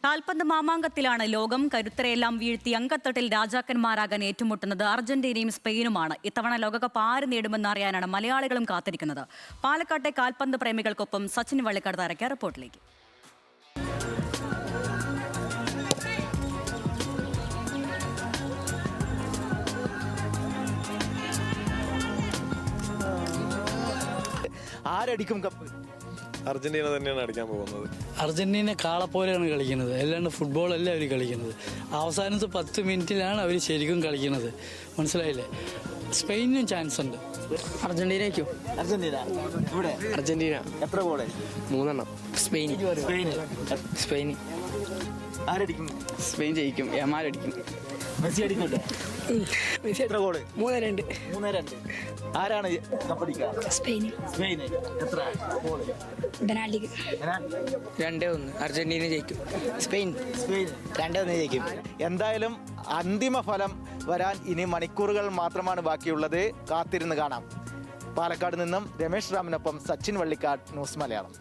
കാൽപന്ത് മാമാങ്കത്തിലാണ് ലോകം. കരുത്തരെയെല്ലാം വീഴ്ത്തി അങ്കത്തട്ടിൽ രാജാക്കന്മാരാകാൻ ഏറ്റുമുട്ടുന്നത് അർജന്റീനയും സ്പെയിനുമാണ്. ഇത്തവണ ലോകകപ്പ് ആര് നേടുമെന്ന് അറിയാനാണ് മലയാളികളും കാത്തിരിക്കുന്നത്. പാലക്കാട്ടെ കാൽപന്ത് പ്രേമികൾക്കൊപ്പം സച്ചിൻ വള്ളിക്കാട് തയ്യാറാക്കിയ റിപ്പോർട്ടിലേക്ക്. ആരടിക്കും കപ്പ്? അർജന്റീന തന്നെയാണ് അടിക്കാൻ പോകുന്നത്. അർജന്റീന കാളപ്പോലെയാണ് കളിക്കുന്നത്, അല്ലാണ്ട് ഫുട്ബോളല്ല അവർ കളിക്കുന്നത്. അവസാനത്തെ 10 മിനിറ്റിലാണ് അവർ ശരിക്കും കളിക്കുന്നത്, മനസ്സിലായില്ലേ? സ്പെയിനും ചാൻസ് ഉണ്ട്. അർജന്റീനയ്ക്കും. അർജന്റീന ഇവിടെ അർജന്റീന എത്ര ഗോള്? 3 സ്പെയിൻ. സ്പെയിൻ ആരടിക്കും? സ്പെയിൻ ജയിക്കും. യമാലടിക്കും. മെസ്സി അടിക്കില്ലേ? എത്ര ഗോള്? 3-2. 3-2. ആരാണ് കപ്പടിക്കുക? സ്പെയിന്. സ്പെയിന്. എത്ര ഗോള്? പെനാൽറ്റിക്ക്. 2-1 അർജന്റീന ജയിക്കും. സ്പെയിൻ 2-1 ജയിക്കും. എന്തായാലും അന്തിമ ഫലം വരാൻ ഇനി മണിക്കൂറുകൾ മാത്രമാണ് ബാക്കിയുള്ളത്. കാത്തിരുന്ന് കാണാം. പാലക്കാട് നിന്നും രമേശ് റാമിനൊപ്പം സച്ചിൻ വള്ളിക്കാട്, ന്യൂസ് മലയാളം.